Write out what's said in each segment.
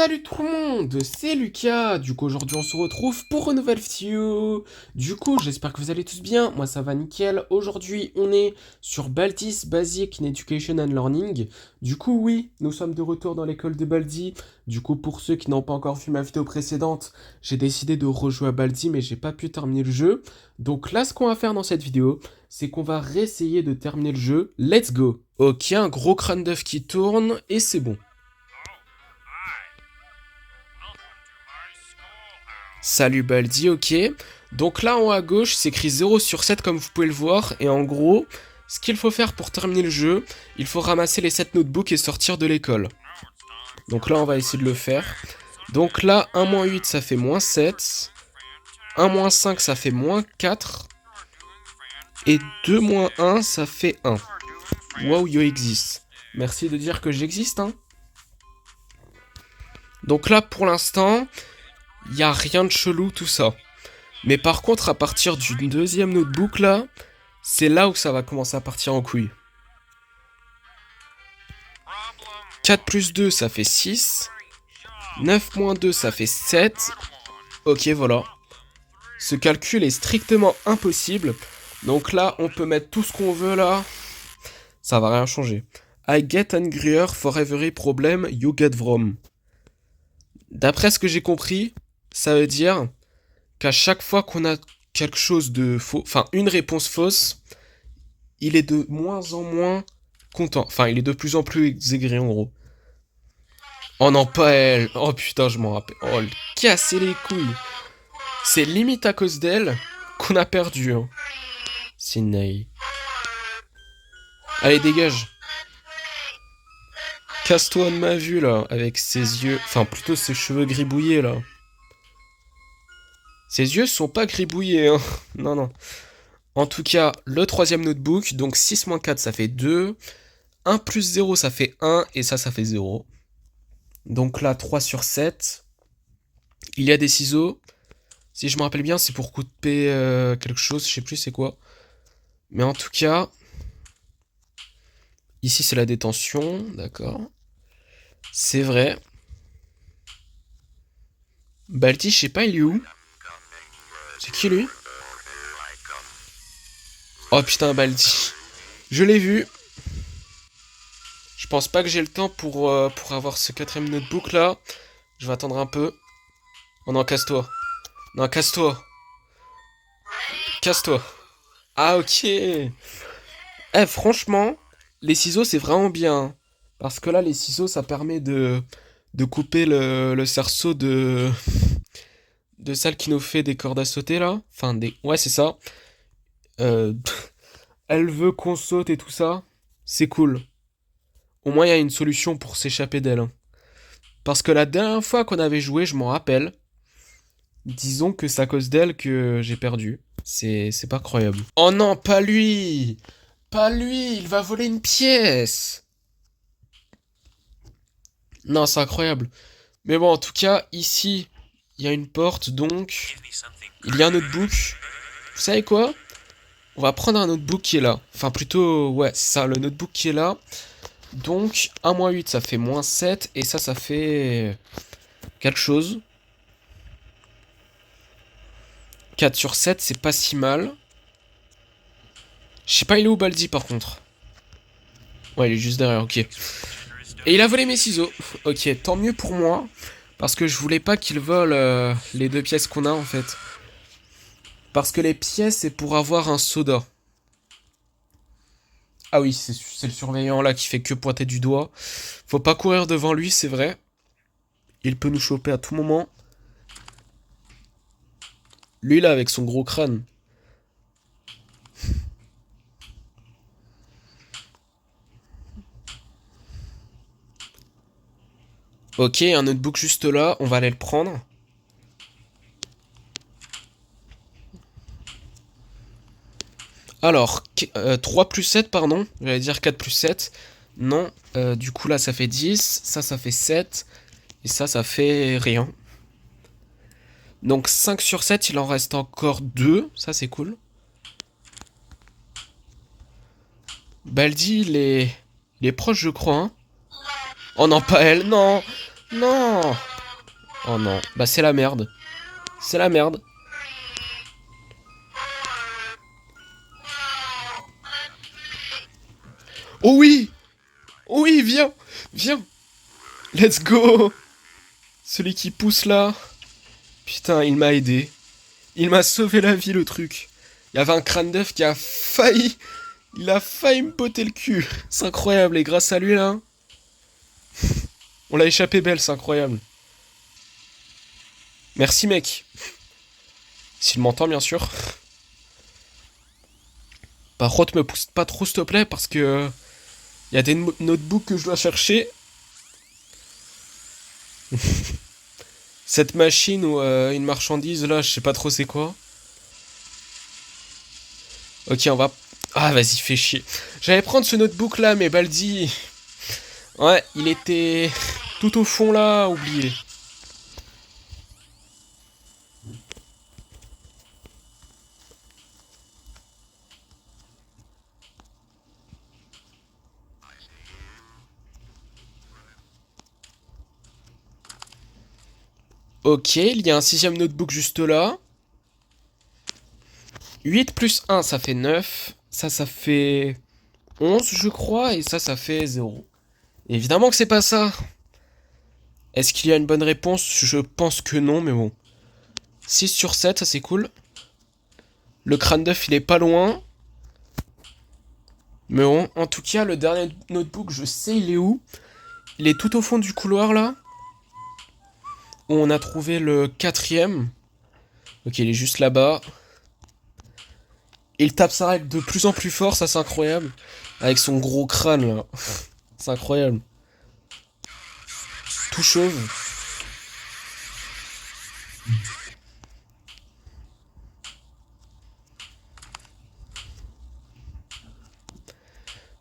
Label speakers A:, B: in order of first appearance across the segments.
A: Salut tout le monde, c'est Lucas. Du coup, aujourd'hui, on se retrouve pour une nouvelle vidéo. Du coup, j'espère que vous allez tous bien. Moi, ça va nickel. Aujourd'hui, on est sur Baldi's Basic in Education and Learning. Du coup, oui, nous sommes de retour dans l'école de Baldi. Du coup, pour ceux qui n'ont pas encore vu ma vidéo précédente, j'ai décidé de rejouer à Baldi, mais j'ai pas pu terminer le jeu. Donc là, ce qu'on va faire dans cette vidéo, c'est qu'on va réessayer de terminer le jeu. Let's go. Ok, un gros crâne d'œuf qui tourne, et c'est bon. Salut Baldi, ok. Donc là en haut à gauche, c'est écrit 0 sur 7 comme vous pouvez le voir. Et en gros, ce qu'il faut faire pour terminer le jeu, il faut ramasser les 7 notebooks et sortir de l'école. Donc là on va essayer de le faire. Donc là, 1-8 ça fait -7. 1-5 ça fait -4. Et 2-1 ça fait 1. Wow, yo existe. Merci de dire que j'existe, hein. Donc là pour l'instant, il n'y a rien de chelou tout ça. Mais par contre, à partir du deuxième notebook là, c'est là où ça va commencer à partir en couille. 4 plus 2, ça fait 6. 9 moins 2, ça fait 7. Ok, voilà. Ce calcul est strictement impossible. Donc là, on peut mettre tout ce qu'on veut là. Ça va rien changer. I get angrier for every problem you get from. D'après ce que j'ai compris, ça veut dire qu'à chaque fois qu'on a quelque chose de faux, enfin une réponse fausse, il est de moins en moins content. Enfin, il est de plus en plus aigri en gros. Oh non, pas elle. Oh putain, je m'en rappelle. Oh, casser les couilles. C'est limite à cause d'elle qu'on a perdu. Hein. Sydney. Allez, dégage. Casse-toi de ma vue là, avec ses yeux. Enfin, plutôt ses cheveux gribouillés là. Ses yeux sont pas gribouillés, hein. Non, non. En tout cas, le troisième notebook, donc 6 moins 4, ça fait 2. 1 plus 0, ça fait 1. Et ça fait 0. Donc là, 3 sur 7. Il y a des ciseaux. Si je me rappelle bien, c'est pour couper quelque chose, je sais plus c'est quoi. Mais en tout cas, ici c'est la détention, d'accord. C'est vrai. Balti, je sais pas, il est où? C'est qui lui? Oh putain, Balti. Je l'ai vu. Je pense pas que j'ai le temps pour avoir ce quatrième notebook là. Je vais attendre un peu. Oh non, casse-toi. Non, casse-toi. Casse-toi. Ah ok. Franchement, les ciseaux c'est vraiment bien. Parce que là, les ciseaux, ça permet de couper le cerceau de celle qui nous fait des cordes à sauter là. Enfin, des. Ouais, c'est ça. Euh, Elle veut qu'on saute et tout ça. C'est cool. Au moins, il y a une solution pour s'échapper d'elle. Hein. Parce que la dernière fois qu'on avait joué, je m'en rappelle. Disons que c'est à cause d'elle que j'ai perdu. C'est pas croyable. Oh non, pas lui! Pas lui! Il va voler une pièce! Non, c'est incroyable. Mais bon, en tout cas, ici, il y a une porte, donc il y a un notebook. Vous savez quoi? On va prendre un notebook qui est là. Enfin, plutôt, ouais, c'est ça, le notebook qui est là. Donc, 1-8, ça fait -7. Et ça fait quelque chose. 4 sur 7, c'est pas si mal. Je sais pas, il est où Baldi par contre? Ouais, il est juste derrière, ok. Et il a volé mes ciseaux. Ok, tant mieux pour moi. Parce que je voulais pas qu'il vole les 2 pièces qu'on a en fait. Parce que les pièces, c'est pour avoir un soda. Ah oui, c'est le surveillant là qui fait que pointer du doigt. Faut pas courir devant lui, c'est vrai. Il peut nous choper à tout moment. Lui là, avec son gros crâne. Ok, un notebook juste là, on va aller le prendre. Alors, 3 plus 7, pardon. J'allais dire 4 plus 7. Non, du coup là ça fait 10, ça fait 7, et ça fait rien. Donc 5 sur 7, il en reste encore 2, ça c'est cool. Baldi, il est proche je crois. Hein. Oh non, pas elle, non. Non. Oh non, bah c'est la merde. C'est la merde. Oh oui! Oh oui, viens! Viens! Let's go! Celui qui pousse là. Putain, il m'a aidé. Il m'a sauvé la vie, le truc. Il y avait un crâne d'œuf qui a failli... Il a failli me botter le cul. C'est incroyable, et grâce à lui là... On l'a échappé belle, c'est incroyable. Merci mec. S'il m'entend bien sûr. Par contre me pousse pas trop s'il te plaît parce que... Il y a des notebooks que je dois chercher. Cette machine ou une marchandise là, je sais pas trop c'est quoi. Ok, on va... Ah vas-y, fais chier. J'allais prendre ce notebook là, mais Baldi... Ouais, il était... tout au fond là, oublié. Ok, il y a un sixième notebook juste là. 8 plus 1, ça fait 9. Ça fait 11, je crois. Et ça fait 0. Évidemment que c'est pas ça. Est-ce qu'il y a une bonne réponse? Je pense que non, mais bon. 6 sur 7, ça c'est cool. Le crâne d'œuf, il est pas loin. Mais bon, en tout cas, le dernier notebook, je sais il est où. Il est tout au fond du couloir, là. Où on a trouvé le quatrième. Ok, il est juste là-bas. Il tape sa règle de plus en plus fort, ça c'est incroyable. Avec son gros crâne, là. C'est incroyable. Tout chauve.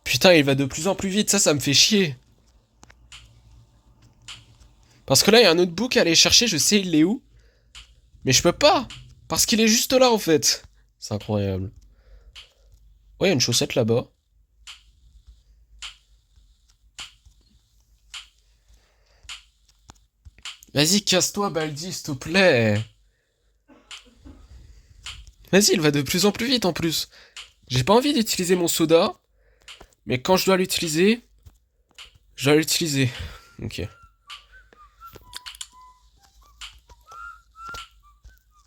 A: Putain, il va de plus en plus vite, ça me fait chier. Parce que là, il y a un autre book à aller chercher, je sais il est où. Mais je peux pas. Parce qu'il est juste là, en fait. C'est incroyable. Ouais, il y a une chaussette là-bas. Vas-y, casse-toi, Baldi, s'il te plaît. Vas-y, il va de plus en plus vite, en plus. J'ai pas envie d'utiliser mon soda. Mais quand je dois l'utiliser, je dois l'utiliser. Ok.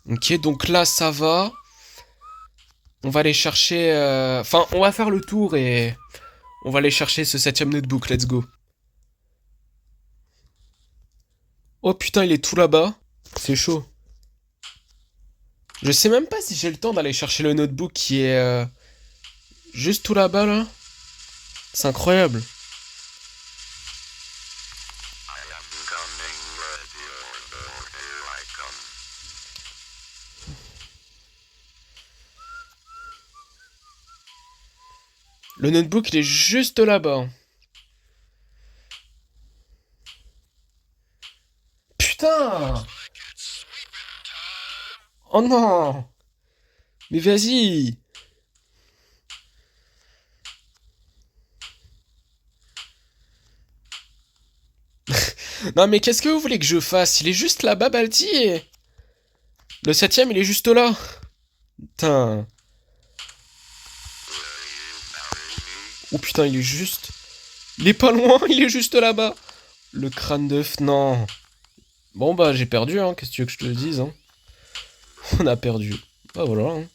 A: Ok, donc là, ça va. On va aller chercher... Enfin, on va faire le tour et... On va aller chercher ce septième notebook, let's go. Oh putain, il est tout là-bas. C'est chaud. Je sais même pas si j'ai le temps d'aller chercher le notebook qui est... juste tout là-bas, là. C'est incroyable. Le notebook, il est juste là-bas. Putain! Oh non! Mais vas-y! Non mais qu'est-ce que vous voulez que je fasse? Il est juste là-bas, Balti. Le septième, il est juste là. Putain. Oh putain, il est juste... Il est pas loin, il est juste là-bas. Le crâne d'œuf, non. Bon bah j'ai perdu, hein, qu'est-ce que tu veux que je te le dise, hein. On a perdu. Bah voilà, hein.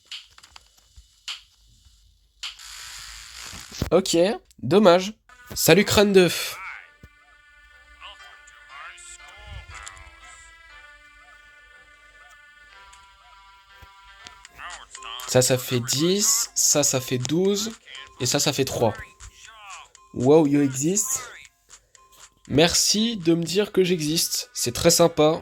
A: Ok, dommage. Salut crâne d'œuf. Ça fait 10, ça fait 12, et ça fait 3. Wow, you exist. Merci de me dire que j'existe, c'est très sympa.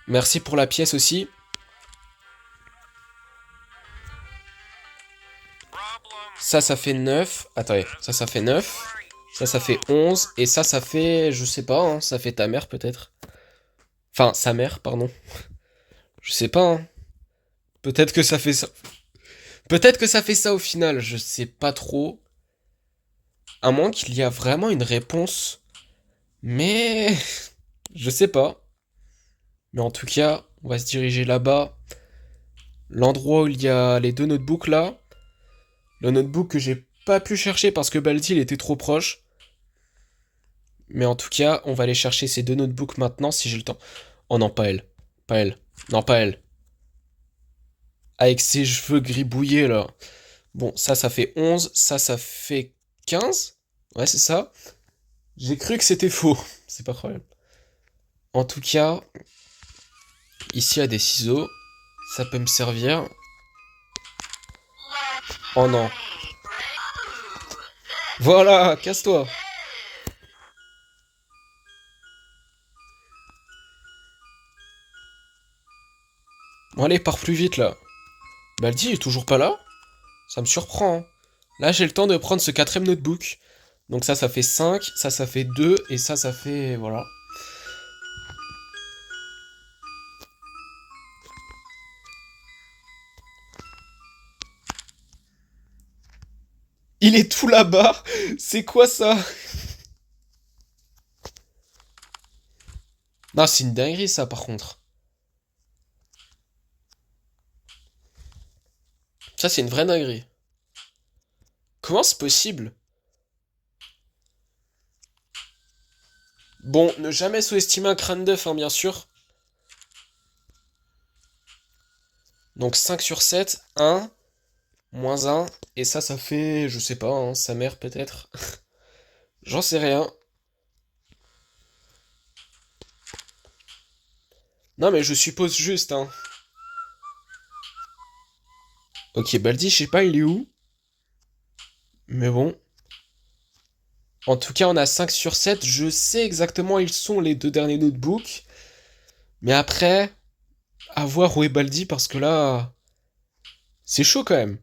A: Merci pour la pièce aussi. Ça fait 9. Attendez, ça fait 9. Ça fait 11. Et ça fait... Je sais pas, hein, ça fait ta mère peut-être. Enfin, sa mère, pardon. Je sais pas, hein. Peut-être que ça fait ça. Peut-être que ça fait ça au final, je sais pas trop. À moins qu'il y a vraiment une réponse. Mais... Je sais pas. Mais en tout cas, on va se diriger là-bas. L'endroit où il y a les deux notebooks là. Le notebook que j'ai pas pu chercher parce que Baldi il était trop proche. Mais en tout cas, on va aller chercher ces deux notebooks maintenant si j'ai le temps. Oh non, pas elle. Pas elle. Non, pas elle. Avec ses cheveux gribouillés là. Bon, ça fait 11. Ça fait 15. Ouais, c'est ça. J'ai cru que c'était faux. C'est pas croyable. En tout cas, ici il y a des ciseaux. Ça peut me servir. Oh non. Voilà, casse-toi. Bon, allez, pars plus vite là. Baldi est toujours pas là? Ça me surprend, hein. Là, j'ai le temps de prendre ce quatrième notebook. Donc ça fait 5, ça fait 2, et ça fait... Voilà. Il est tout là-bas. C'est quoi ça? Non, c'est une dinguerie ça par contre. Ça, c'est une vraie dinguerie. Comment c'est possible? Bon, ne jamais sous-estimer un crâne d'œuf, hein, bien sûr. Donc 5 sur 7, 1, moins 1, et ça fait, je sais pas, hein, sa mère peut-être. J'en sais rien. Non mais je suppose juste, hein. Ok, Baldi, je sais pas, il est où? Mais bon. En tout cas, on a 5 sur 7. Je sais exactement où ils sont les deux derniers notebooks. Mais après, à voir où est Baldi parce que là, c'est chaud quand même.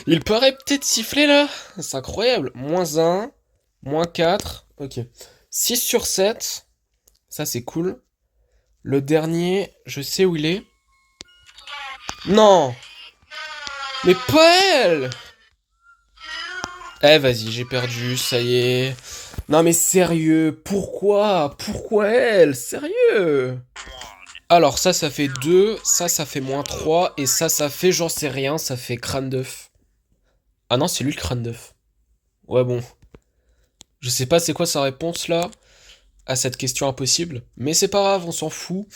A: Il paraît peut-être siffler là. C'est incroyable. Moins 1, moins 4. Ok. 6 sur 7. Ça, c'est cool. Le dernier, je sais où il est. Non! Mais pas elle! Eh, vas-y, j'ai perdu, ça y est. Non, mais sérieux, pourquoi? Pourquoi elle? Sérieux? Alors, ça fait 2, ça fait moins 3, et ça fait, j'en sais rien, ça fait crâne d'œuf. Ah non, c'est lui le crâne d'œuf. Ouais, bon. Je sais pas c'est quoi sa réponse là, à cette question impossible, mais c'est pas grave, on s'en fout.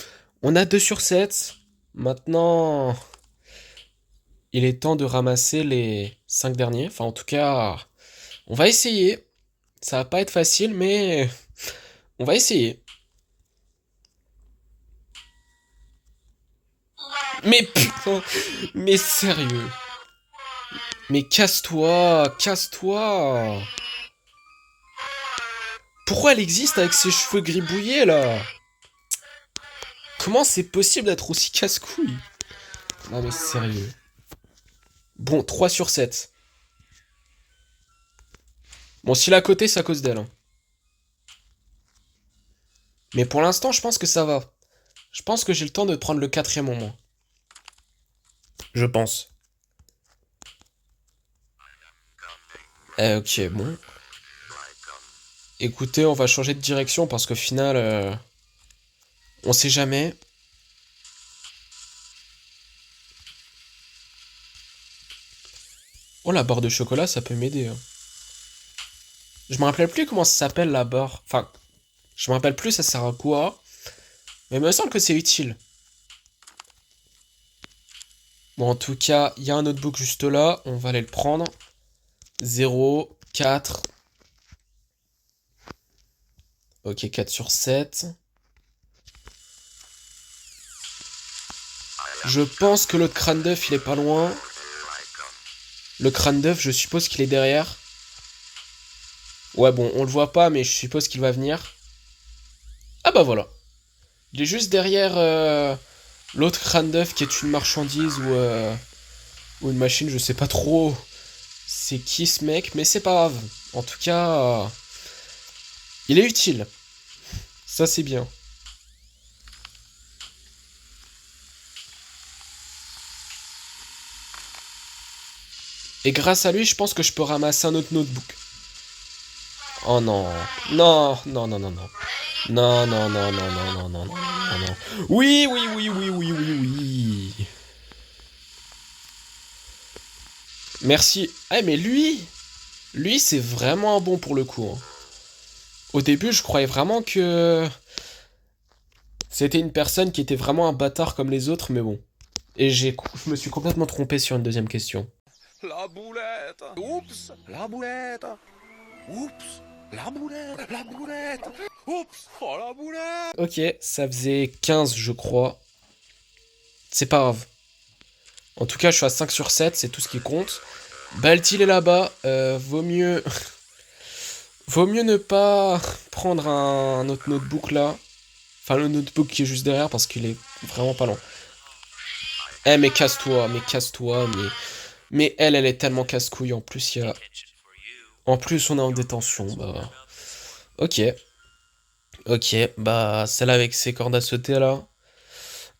A: On a 2 sur 7. Maintenant, il est temps de ramasser les 5 derniers. Enfin, en tout cas, on va essayer. Ça va pas être facile, mais on va essayer. Mais putain, mais sérieux. Mais casse-toi, casse-toi. Pourquoi elle existe avec ses cheveux gribouillés là? Comment c'est possible d'être aussi casse-couille? Non mais sérieux. Bon, 3 sur 7. Bon, s'il a côté, c'est à cause d'elle, hein. Mais pour l'instant, je pense que ça va. Je pense que j'ai le temps de prendre le quatrième au moins. Je pense. Ok, bon. Écoutez, on va changer de direction parce qu'au final, on sait jamais. Oh, la barre de chocolat, ça peut m'aider, hein. Je me rappelle plus comment ça s'appelle la barre. Enfin, je me rappelle plus ça sert à quoi. Mais il me semble que c'est utile. Bon, en tout cas, il y a un notebook juste là. On va aller le prendre. 0, 4. Ok, 4 sur 7. Je pense que l'autre crâne d'œuf, il est pas loin. Le crâne d'œuf, je suppose qu'il est derrière. Ouais, bon, on le voit pas, mais je suppose qu'il va venir. Ah bah voilà. Il est juste derrière l'autre crâne d'œuf qui est une marchandise ou une machine, je sais pas trop C'est qui ce mec? Mais c'est pas grave. En tout cas, il est utile. Ça, c'est bien. Et grâce à lui, je pense que je peux ramasser un autre notebook. Oh non. Non, non, non, non, non. Non, non, non, non, non, non, non, non, non, non. Oui, oui, oui, oui, oui, oui, oui. Merci. Eh, mais lui, c'est vraiment un bon pour le coup, hein. Au début, je croyais vraiment que c'était une personne qui était vraiment un bâtard comme les autres, mais bon. Et je me suis complètement trompé sur une deuxième question.
B: La boulette. Oups, la boulette. Oups, la boulette, la boulette. Oups, oh la boulette.
A: Ok, ça faisait 15, je crois. C'est pas grave. En tout cas, je suis à 5 sur 7, c'est tout ce qui compte. Baltil est là-bas. Vaut mieux... Vaut mieux ne pas prendre un autre notebook là. Enfin, le notebook qui est juste derrière parce qu'il est vraiment pas long. Eh, mais casse-toi, mais casse-toi, mais... Mais elle est tellement casse-couille. En plus, il y a... En plus, on est en détention, bah... Ok. Ok, bah, celle avec ses cordes à sauter là,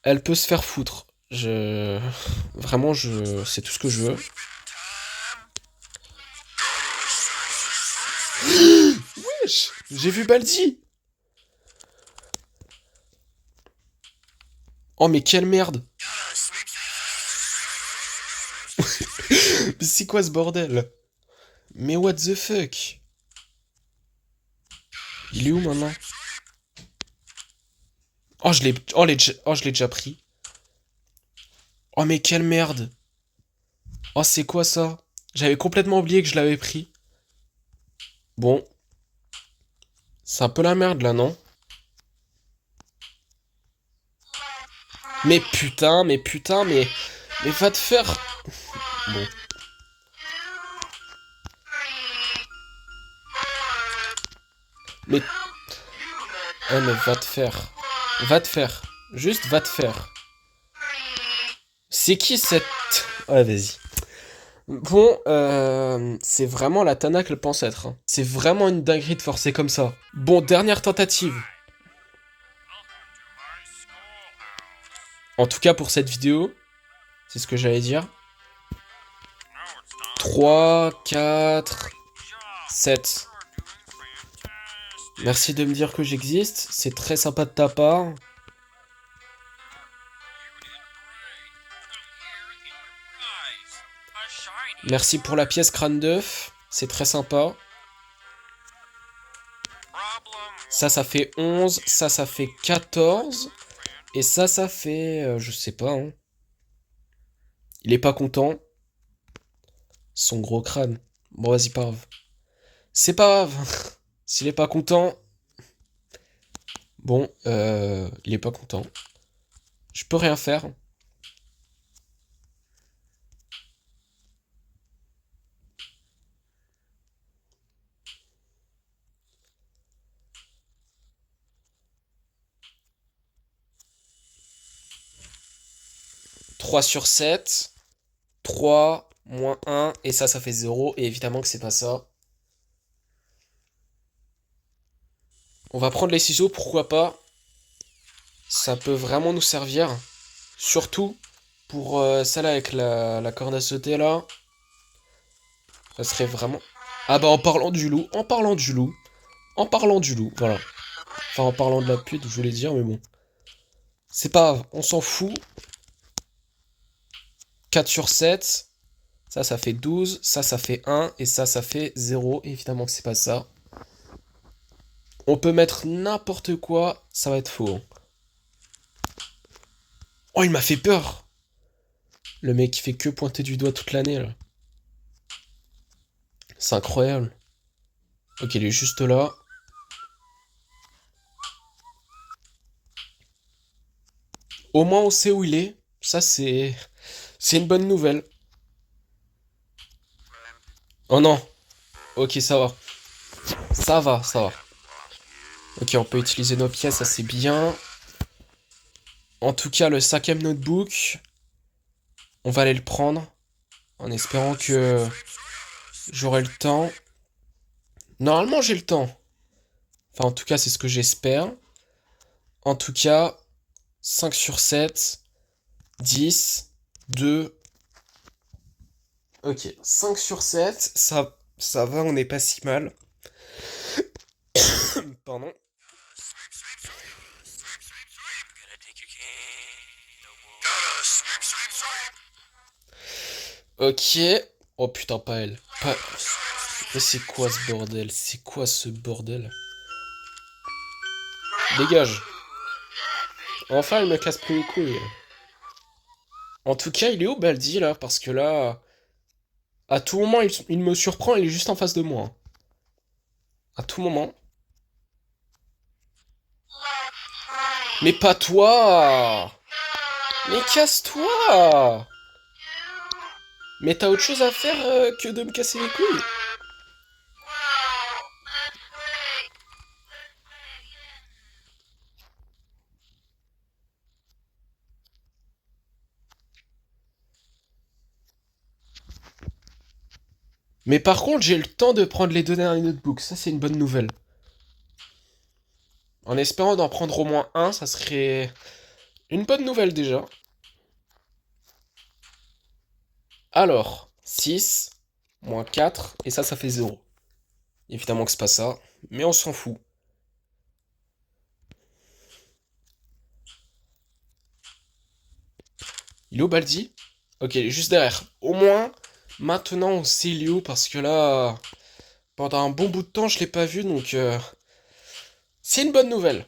A: elle peut se faire foutre. Vraiment, c'est tout ce que je veux. Wesh, j'ai vu Baldi. Oh, mais quelle merde. Mais c'est quoi ce bordel? Mais what the fuck? Il est où maintenant? Oh, je l'ai déjà pris. Oh, mais quelle merde. Oh, c'est quoi ça? J'avais complètement oublié que je l'avais pris. Bon. C'est un peu la merde là, non? Mais putain, mais putain, mais... Mais va te faire... Bon. Mais... Eh, mais va te faire. Va te faire. Juste va te faire. C'est qui cette... Ouais, vas-y. Bon, c'est vraiment la Tana qu'elle pense être, hein. C'est vraiment une dinguerie de forcer comme ça. Bon, dernière tentative. En tout cas, pour cette vidéo, c'est ce que j'allais dire. 3, 4, 7. Merci de me dire que j'existe. C'est très sympa de ta part. Merci pour la pièce crâne d'œuf. C'est très sympa. Ça fait 11. Ça fait 14. Et ça fait... je sais pas, hein. Il est pas content. Son gros crâne. Bon, vas-y, pas grave. C'est pas grave. S'il est pas content... Bon, il est pas content. Je peux rien faire. « 3 sur 7. 3, moins 1. Et ça fait 0. Et évidemment que c'est pas ça. On va prendre les ciseaux, pourquoi pas. Ça peut vraiment nous servir. Surtout pour celle avec la corde à sauter là. Ça serait vraiment... Ah bah en parlant du loup, en parlant du loup, en parlant du loup, voilà. Enfin en parlant de la pute, je voulais dire, mais bon. C'est pas grave, on s'en fout. 4 sur 7. Ça fait 12. Ça fait 1. Et ça fait 0. Évidemment que c'est pas ça. On peut mettre n'importe quoi, ça va être faux. Oh, il m'a fait peur. Le mec qui fait que pointer du doigt toute l'année, là. C'est incroyable. Ok, il est juste là. Au moins, on sait où il est. Ça, c'est une bonne nouvelle. Oh non. Ok, ça va. Ça va, ça va. Ok, on peut utiliser nos pièces, ça c'est bien. En tout cas, le 5ème notebook, on va aller le prendre. En espérant que J'aurai le temps. Normalement, j'ai le temps. Enfin, en tout cas, c'est ce que j'espère. En tout cas, 5 sur 7, 10, 2. Ok, 5 sur 7, ça va, on n'est pas si mal. Pardon. Ok. Oh putain, pas elle. Pas... Mais c'est quoi ce bordel? C'est quoi ce bordel? Dégage. Enfin, elle me casse plus les couilles. En tout cas, il est où Baldi là? Parce que là, à tout moment, il me surprend, il est juste en face de moi. À tout moment. Mais pas toi! Mais casse-toi! Mais t'as autre chose à faire que de me casser les couilles? Mais par contre, j'ai le temps de prendre les 2 derniers notebooks. Ça, c'est une bonne nouvelle. En espérant d'en prendre au moins un, ça serait une bonne nouvelle déjà. Alors, 6, moins 4, et ça fait 0. Évidemment que c'est pas ça, mais on s'en fout. Il est où Baldi? Ok, il est juste derrière. Au moins, maintenant on sait il est où, parce que là, pendant un bon bout de temps, je l'ai pas vu, donc c'est une bonne nouvelle.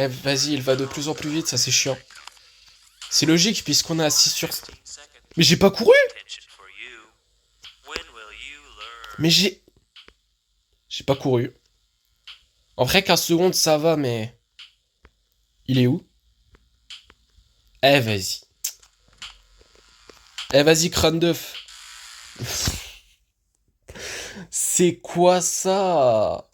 A: Eh, vas-y, il va de plus en plus vite, ça c'est chiant. C'est logique, puisqu'on est à 6 sur... Mais j'ai pas couru! Mais j'ai... J'ai pas couru. En vrai, 15 secondes, ça va, mais... Il est où? Eh, vas-y. Eh, vas-y, crâne d'œuf. C'est quoi ça?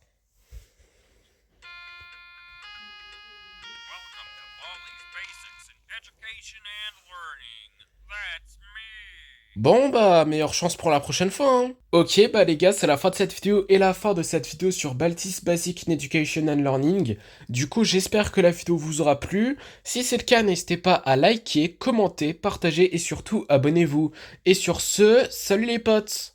A: Bon bah, meilleure chance pour la prochaine fois, hein. Ok, bah les gars, c'est la fin de cette vidéo et la fin de cette vidéo sur Baltis Basic in Education and Learning. Du coup, j'espère que la vidéo vous aura plu. Si c'est le cas, n'hésitez pas à liker, commenter, partager et surtout abonnez-vous. Et sur ce, salut les potes!